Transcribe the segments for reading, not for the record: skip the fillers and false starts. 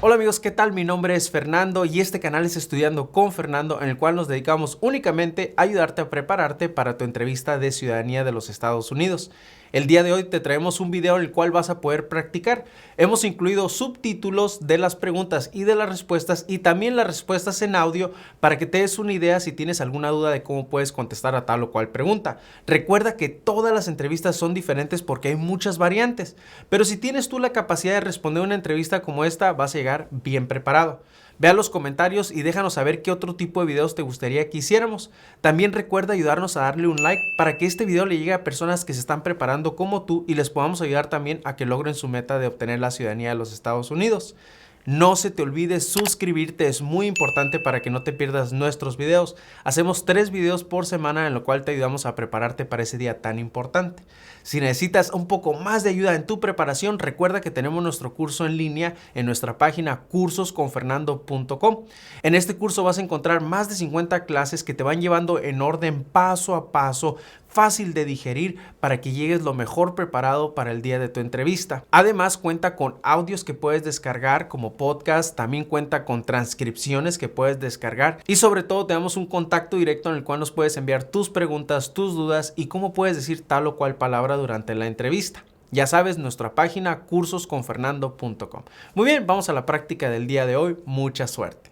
Hola amigos, ¿qué tal? Mi nombre es Fernando y este canal es Estudiando con Fernando, en el cual nos dedicamos únicamente a ayudarte a prepararte para tu entrevista de ciudadanía de los Estados Unidos. El día de hoy te traemos un video en el cual vas a poder practicar. Hemos incluido subtítulos de las preguntas y de las respuestas y también las respuestas en audio para que te des una idea si tienes alguna duda de cómo puedes contestar a tal o cual pregunta. Recuerda que todas las entrevistas son diferentes porque hay muchas variantes, pero si tienes tú la capacidad de responder una entrevista como esta, vas a llegar bien preparado. Vea los comentarios y déjanos saber qué otro tipo de videos te gustaría que hiciéramos. También recuerda ayudarnos a darle un like para que este video le llegue a personas que se están preparando como tú y les podamos ayudar también a que logren su meta de obtener la ciudadanía de los Estados Unidos. No se te olvide suscribirte, es muy importante para que no te pierdas nuestros videos. Hacemos 3 videos por semana en lo cual te ayudamos a prepararte para ese día tan importante. Si necesitas un poco más de ayuda en tu preparación, recuerda que tenemos nuestro curso en línea en nuestra página cursosconfernando.com. En este curso vas a encontrar más de 50 clases que te van llevando en orden paso a paso, fácil de digerir para que llegues lo mejor preparado para el día de tu entrevista. Además, cuenta con audios que puedes descargar como podcast, también cuenta con transcripciones que puedes descargar y sobre todo te damos un contacto directo en el cual nos puedes enviar tus preguntas, tus dudas y cómo puedes decir tal o cual palabra durante la entrevista. Ya sabes, nuestra página cursosconfernando.com. Muy bien, vamos a la práctica del día de hoy. Mucha suerte.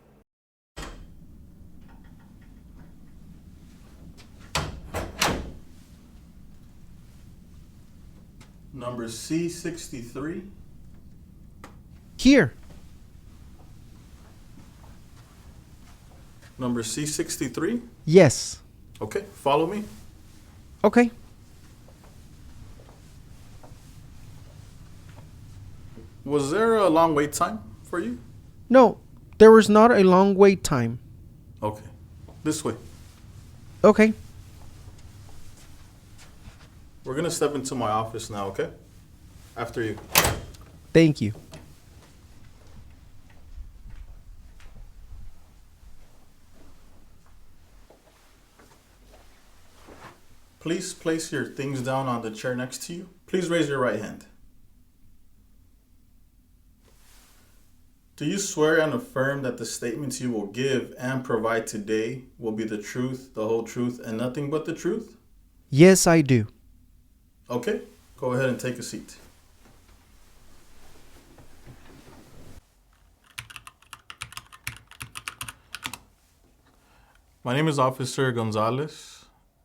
Number C63. Here. Number C63. Yes. Okay, follow me. Okay. Was there a long wait time for you? No, there was not a long wait time. Okay, this way. Okay. We're gonna step into my office now, okay? After you. Thank you. Please place your things down on the chair next to you. Please raise your right hand. Do you swear and affirm that the statements you will give and provide today will be the truth, the whole truth, and nothing but the truth? Yes, I do. Okay, go ahead and take a seat. My name is Officer Gonzalez,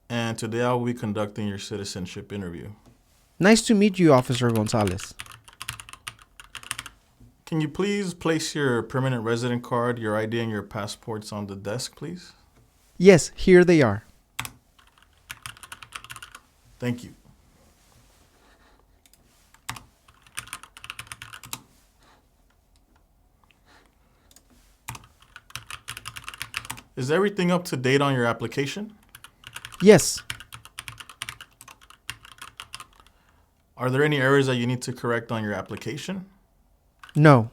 and today I will be conducting your citizenship interview. Nice to meet you, Officer Gonzalez. Can you please place your permanent resident card, your ID, and your passports on the desk, please? Yes, here they are. Thank you. Is everything up to date on your application? Yes. Are there any errors that you need to correct on your application? No.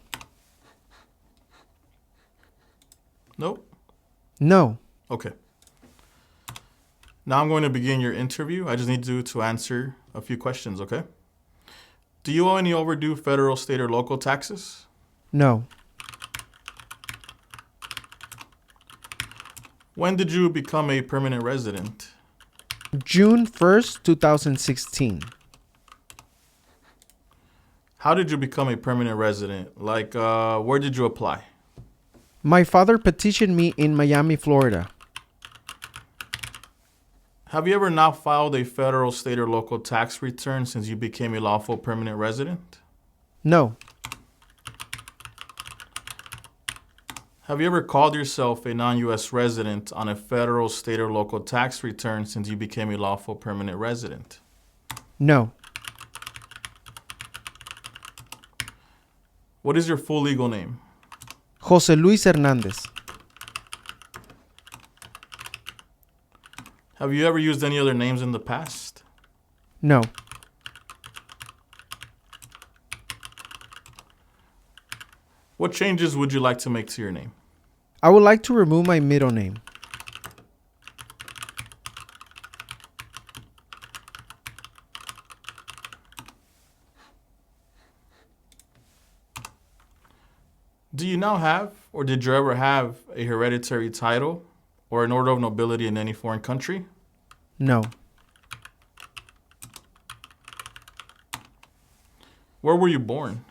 Nope. No. Okay. Now I'm going to begin your interview. I just need you to answer a few questions, okay? Do you owe any overdue federal, state, or local taxes? No. When did you become a permanent resident? June 1st, 2016. How did you become a permanent resident? Like, where did you apply? My father petitioned me in Miami, Florida. Have you ever not filed a federal, state, or local tax return since you became a lawful permanent resident? No. Have you ever called yourself a non-U.S. resident on a federal, state, or local tax return since you became a lawful permanent resident? No. What is your full legal name? José Luis Hernández. Have you ever used any other names in the past? No. What changes would you like to make to your name? I would like to remove my middle name. Do Do you now have, or did you ever have, a hereditary title or an order of nobility in any foreign country? No. Where were you born?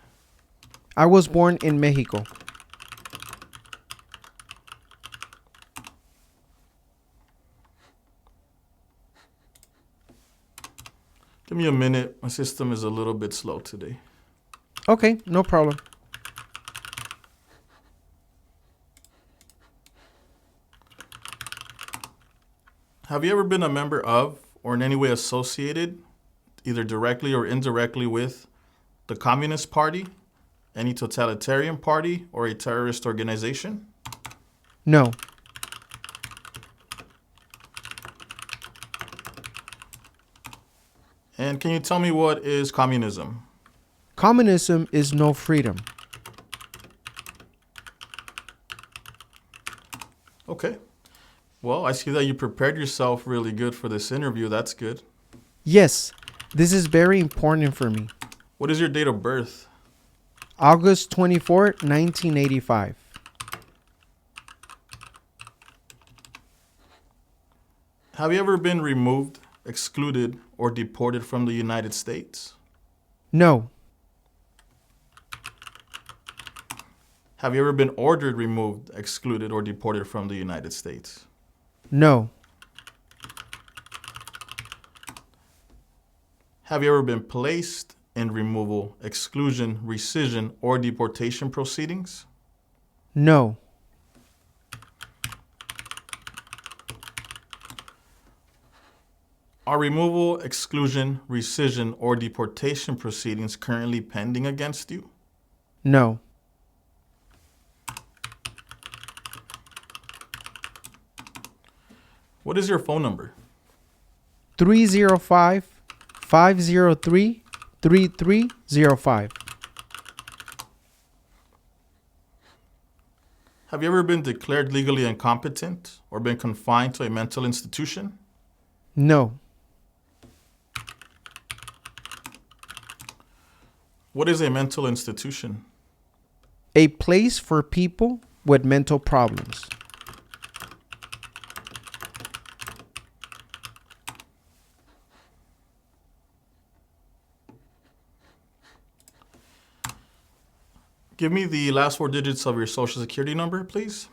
I was born in Mexico. Give me a minute. My system is a little bit slow today. Okay, no problem. Have you ever been a member of, or in any way associated, either directly or indirectly with, the Communist Party, any totalitarian party, or a terrorist organization? No. And can you tell me what is communism? Communism is no freedom. Okay. Well, I see that you prepared yourself really good for this interview. That's good. Yes, this is very important for me. What is your date of birth? August 24, 1985. Have you ever been removed, excluded, or deported from the United States? No. Have you ever been ordered removed, excluded, or deported from the United States? No. Have you ever been placed in removal, exclusion, rescission, or deportation proceedings? No. Are removal, exclusion, rescission, or deportation proceedings currently pending against you? No. What is your phone number? 305-503-3305. Have you ever been declared legally incompetent or been confined to a mental institution? No. What is a mental institution? A place for people with mental problems. Give me the last four digits of your social security number, please.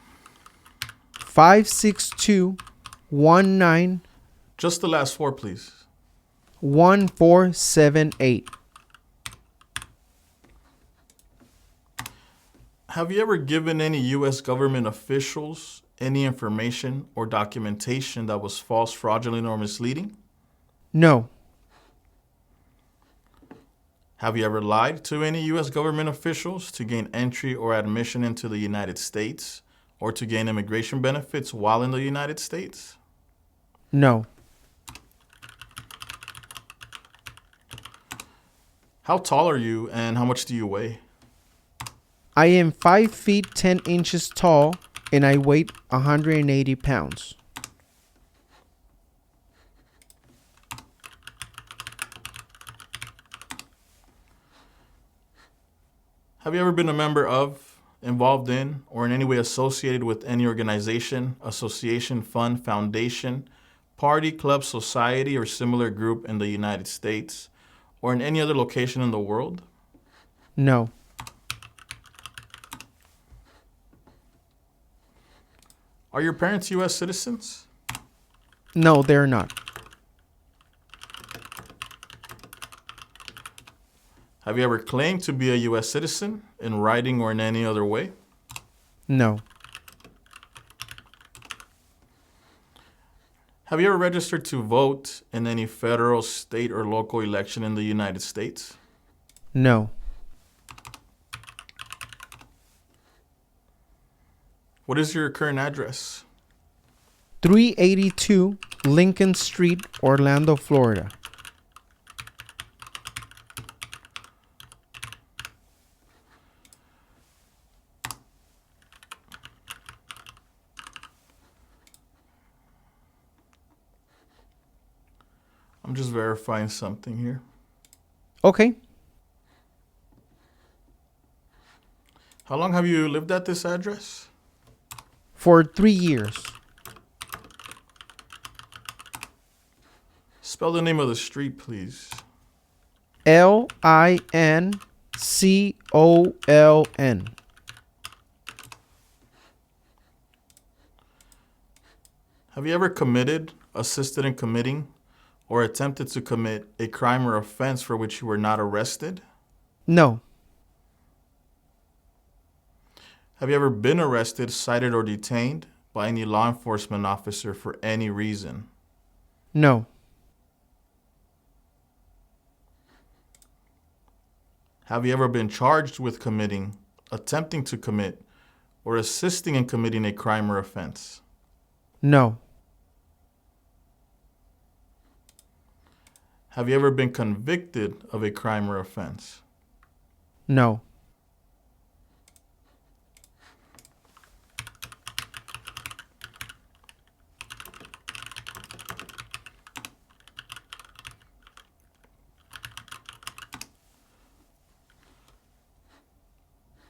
562191478. Just the last four, please. Have you ever given any U.S. government officials any information or documentation that was false, fraudulent, or misleading? No. Have you ever lied to any U.S. government officials to gain entry or admission into the United States or to gain immigration benefits while in the United States? No. How tall are you and how much do you weigh? I am 5 feet 10 inches tall and I weigh 180 pounds. Have you ever been a member of, involved in, or in any way associated with any organization, association, fund, foundation, party, club, society, or similar group in the United States or in any other location in the world? No. Are your parents U.S. citizens? No, they're not. Have you ever claimed to be a U.S. citizen in writing or in any other way? No. Have you ever registered to vote in any federal, state, or local election in the United States? No. What is your current address? 382 Lincoln Street, Orlando, Florida. I'm just verifying something here. Okay. How long have you lived at this address? For 3 years. Spell the name of the street, please. Lincoln. Have you ever committed, assisted in committing, or attempted to commit a crime or offense for which you were not arrested? No. Have you ever been arrested, cited, or detained by any law enforcement officer for any reason? No. Have you ever been charged with committing, attempting to commit, or assisting in committing a crime or offense? No. Have you ever been convicted of a crime or offense? No.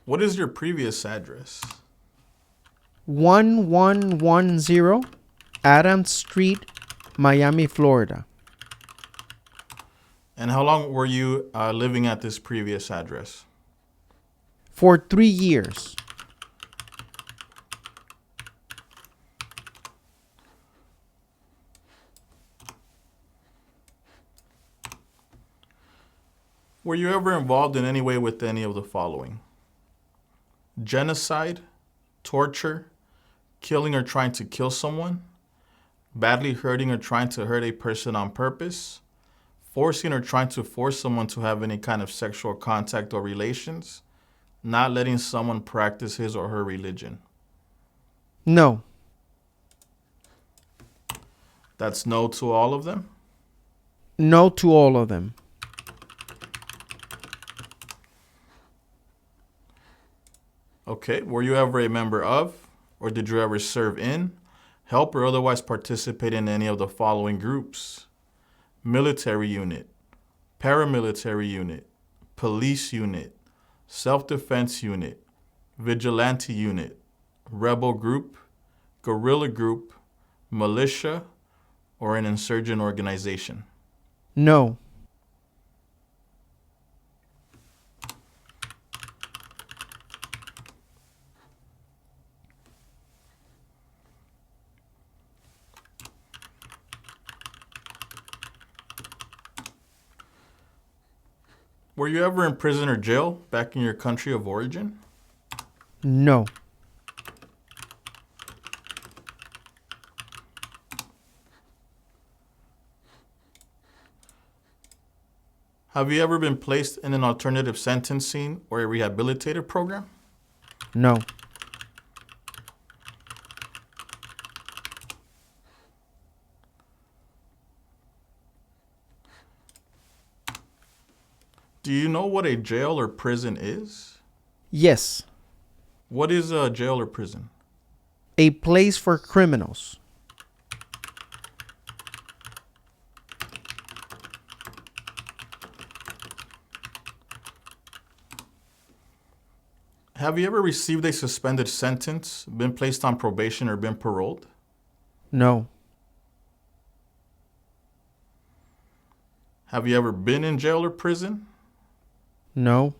What is your previous address? 1110 Adams Street, Miami, Florida. And how long were you living at this previous address? For 3 years. Were you ever involved in any way with any of the following? Genocide, torture, killing or trying to kill someone, badly hurting or trying to hurt a person on purpose, forcing or trying to force someone to have any kind of sexual contact or relations, not letting someone practice his or her religion. No. That's no to all of them? No to all of them. Okay, were you ever a member of, or did you ever serve in, help, or otherwise participate in any of the following groups? Military unit, paramilitary unit, police unit, self-defense unit, vigilante unit, rebel group, guerrilla group, militia, or an insurgent organization? No. Were you ever in prison or jail back in your country of origin? No. Have you ever been placed in an alternative sentencing or a rehabilitative program? No. Do you know what a jail or prison is? Yes. What is a jail or prison? A place for criminals. Have you ever received a suspended sentence, been placed on probation, or been paroled? No. Have you ever been in jail or prison? No.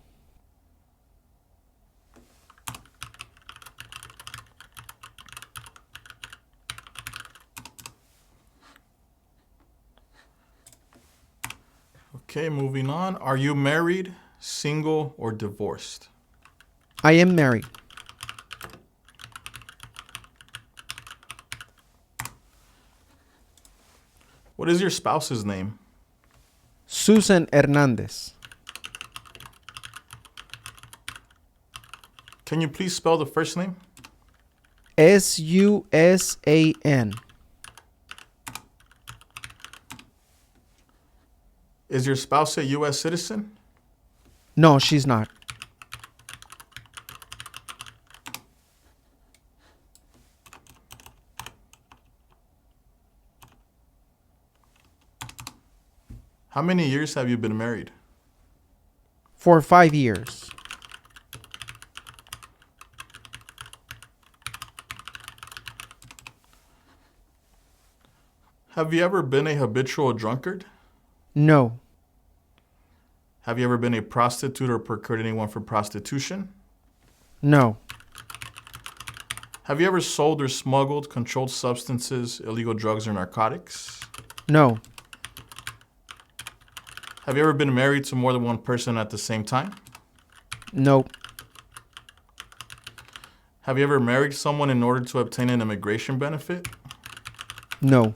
Okay, moving on. Are you married, single, or divorced? I am married. What is your spouse's name? Susan Hernandez. Can you please spell the first name? Susan. Is your spouse a U.S. citizen? No, she's not. How many years have you been married? For 5 years. Have you ever been a habitual drunkard? No. Have you ever been a prostitute or procured anyone for prostitution? No. Have you ever sold or smuggled controlled substances, illegal drugs, or narcotics? No. Have you ever been married to more than one person at the same time? Nope. Have you ever married someone in order to obtain an immigration benefit? No.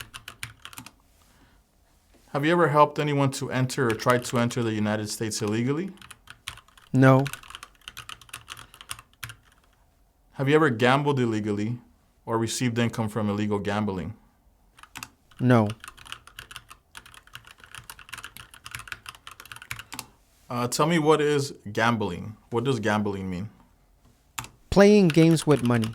Have you ever helped anyone to enter or try to enter the United States illegally? No. Have you ever gambled illegally or received income from illegal gambling? No. Tell me, what is gambling? What does gambling mean? Playing games with money.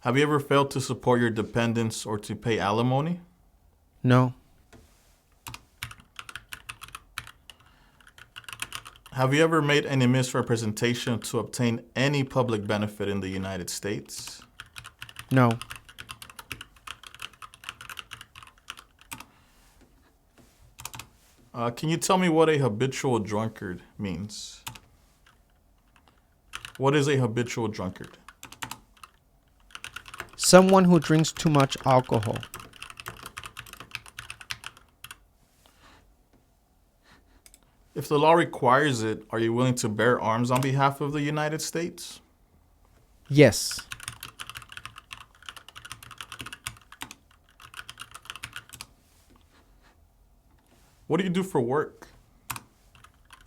Have you ever failed to support your dependents or to pay alimony? No. Have you ever made any misrepresentation to obtain any public benefit in the United States? No. Can you tell me what a habitual drunkard means? What is a habitual drunkard? Someone who drinks too much alcohol. If the law requires it, are you willing to bear arms on behalf of the United States? Yes. What do you do for work?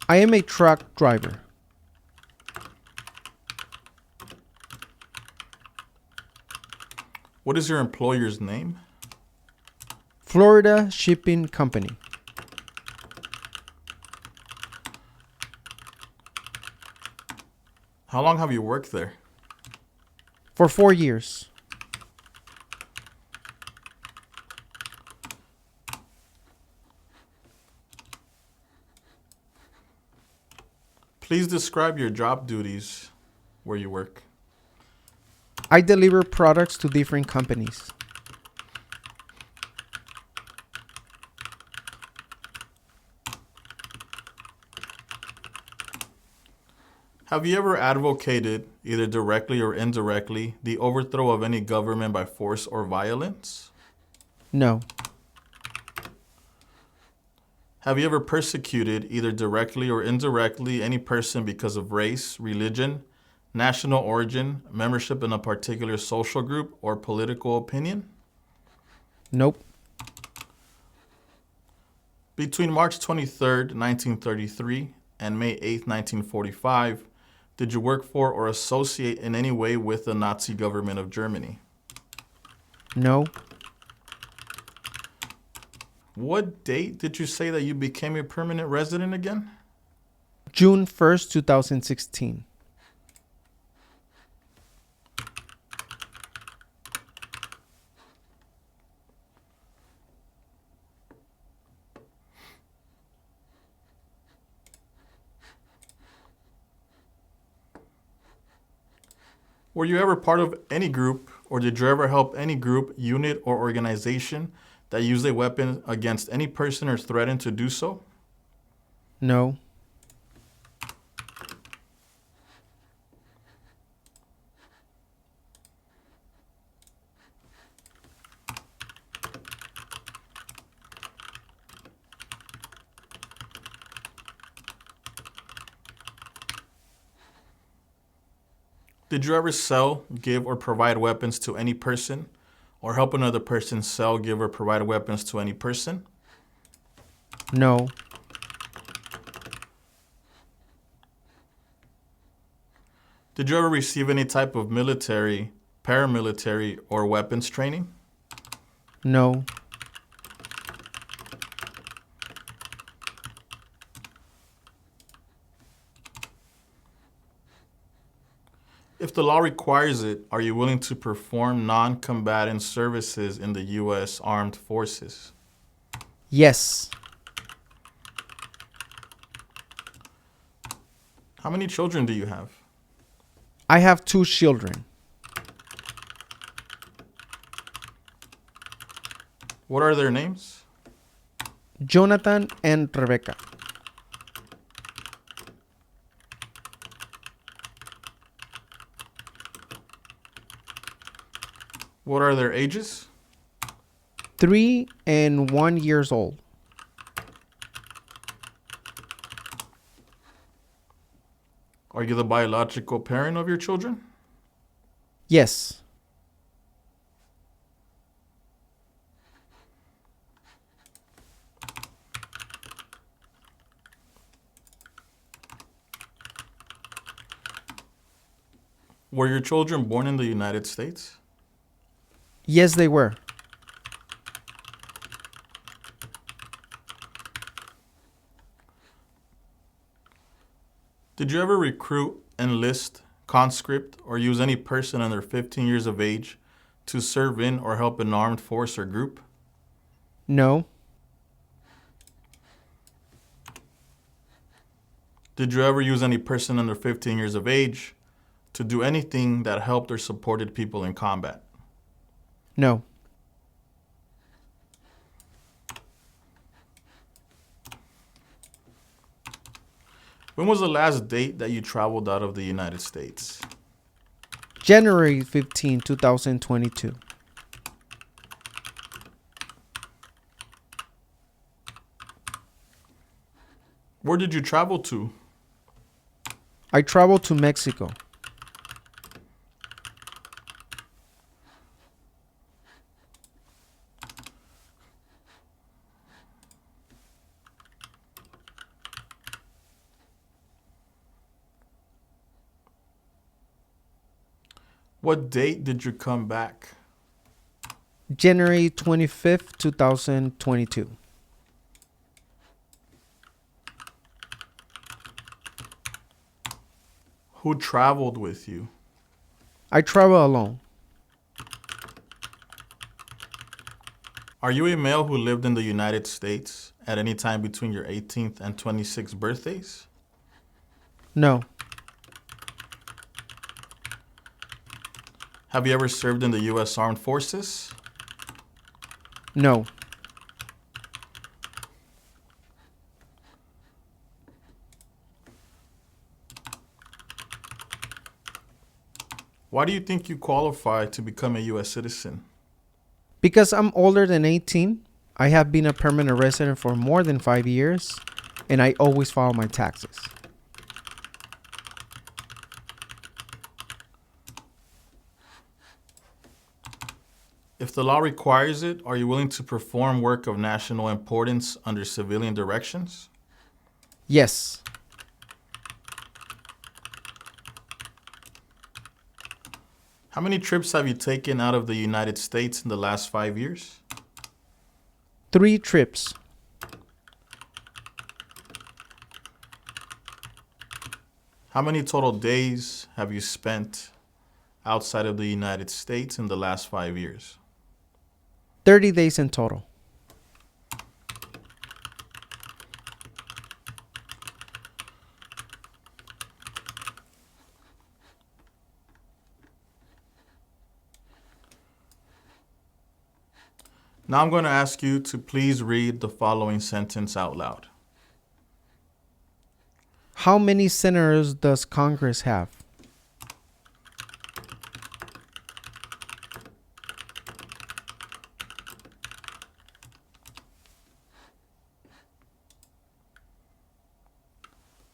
I am a truck driver. What is your employer's name? Florida Shipping Company. How long have you worked there? For 4 years. Please describe your job duties where you work. I deliver products to different companies. Have you ever advocated, either directly or indirectly, the overthrow of any government by force or violence? No. Have you ever persecuted, either directly or indirectly, any person because of race, religion, national origin, membership in a particular social group, or political opinion? Nope. Between March 23rd, 1933 and May 8th, 1945, did you work for or associate in any way with the Nazi government of Germany? No. What date did you say that you became a permanent resident again? June 1st, 2016. Were you ever part of any group, or did you ever help any group, unit, or organization that used a weapon against any person or threatened to do so? No. Did you ever sell, give, or provide weapons to any person, or help another person sell, give, or provide weapons to any person? No. Did you ever receive any type of military, paramilitary, or weapons training? No. If the law requires it, are you willing to perform non-combatant services in the U.S. Armed Forces? Yes. How many children do you have? I have 2 children. What are their names? Jonathan and Rebecca. What are their ages? 3 and 1 years old. Are you the biological parent of your children? Yes. Were your children born in the United States? Yes, they were. Did you ever recruit, enlist, conscript, or use any person under 15 years of age to serve in or help an armed force or group? No. Did you ever use any person under 15 years of age to do anything that helped or supported people in combat? No. When was the last date that you traveled out of the United States? January 15, 2022. Where did you travel to? I traveled to Mexico. What date did you come back? January 25th, 2022. Who traveled with you? I travel alone. Are you a male who lived in the United States at any time between your 18th and 26th birthdays? No. Have you ever served in the U.S. Armed Forces? No. Why do you think you qualify to become a U.S. citizen? Because I'm older than 18, I have been a permanent resident for more than 5 years, and I always file my taxes. If the law requires it, are you willing to perform work of national importance under civilian directions? Yes. How many trips have you taken out of the United States in the last 5 years? 3 trips. How many total days have you spent outside of the United States in the last 5 years? 30 days in total. Now I'm going to ask you to please read the following sentence out loud. How many senators does Congress have?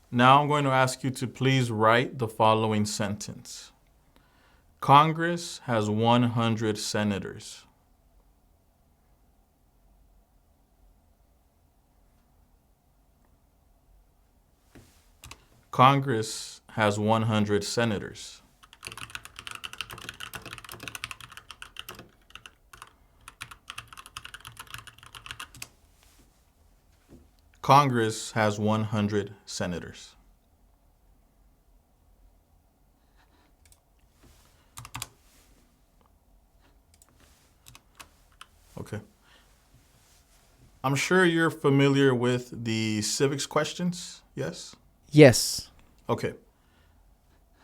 Now I'm going to ask you to please write the following sentence. Congress has 100 senators. Congress has 100 senators. Congress has 100 senators. Okay. I'm sure you're familiar with the civics questions, yes? Yes. Okay.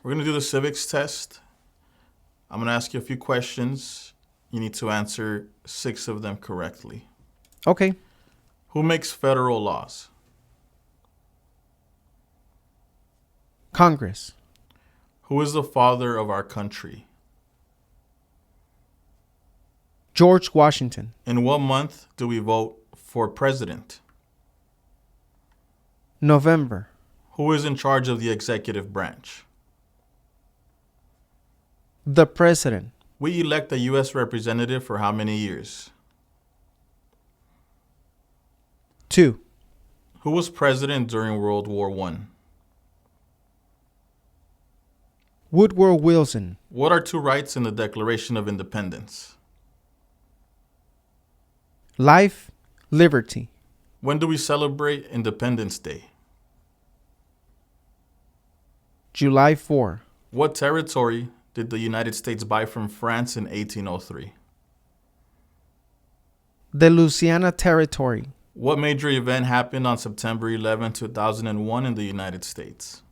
We're going to do the civics test. I'm going to ask you a few questions. You need to answer 6 of them correctly. Okay. Who makes federal laws? Congress. Who is the father of our country? George Washington. In what month do we vote for president? November. Who is in charge of the executive branch? The president. We elect a U.S. representative for how many years? 2. Who was president during World War I? Woodrow Wilson. What are 2 rights in the Declaration of Independence? Life, liberty. When do we celebrate Independence Day? July 4. What territory did the United States buy from France in 1803? The Louisiana Territory. What major event happened on September 11, 2001 in the United States?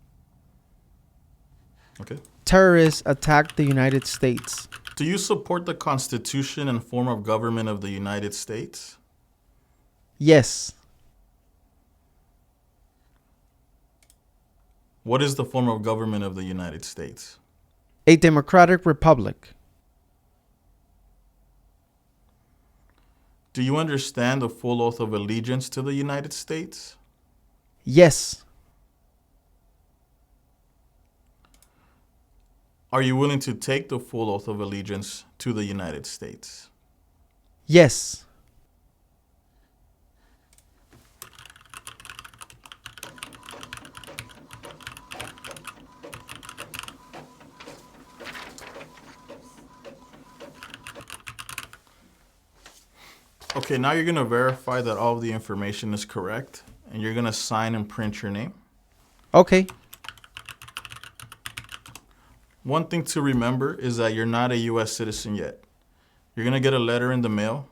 Okay. Terrorists attacked the United States. Do you support the Constitution and form of government of the United States? Yes. What is the form of government of the United States? A democratic republic. Do you understand the full oath of allegiance to the United States? Yes. Are you willing to take the full oath of allegiance to the United States? Yes. Okay, now you're going to verify that all of the information is correct, and you're going to sign and print your name. Okay. One thing to remember is that you're not a U.S. citizen yet. You're going to get a letter in the mail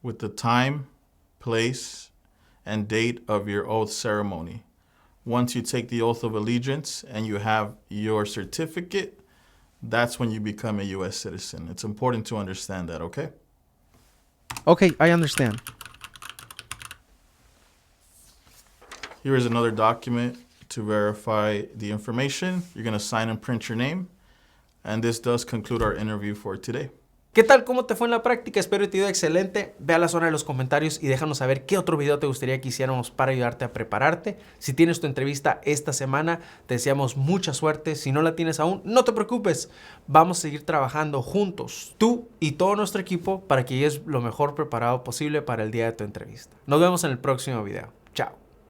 with the time, place, and date of your oath ceremony. Once you take the oath of allegiance and you have your certificate, that's when you become a U.S. citizen. It's important to understand that, okay? Okay, I understand. Here is another document to verify the information. You're going to sign and print your name. And this does conclude our interview for today. ¿Qué tal? ¿Cómo te fue en la práctica? Espero que te haya ido excelente. Ve a la zona de los comentarios y déjanos saber qué otro video te gustaría que hiciéramos para ayudarte a prepararte. Si tienes tu entrevista esta semana, te deseamos mucha suerte. Si no la tienes aún, no te preocupes. Vamos a seguir trabajando juntos, tú y todo nuestro equipo, para que llegues lo mejor preparado posible para el día de tu entrevista. Nos vemos en el próximo video. Chao.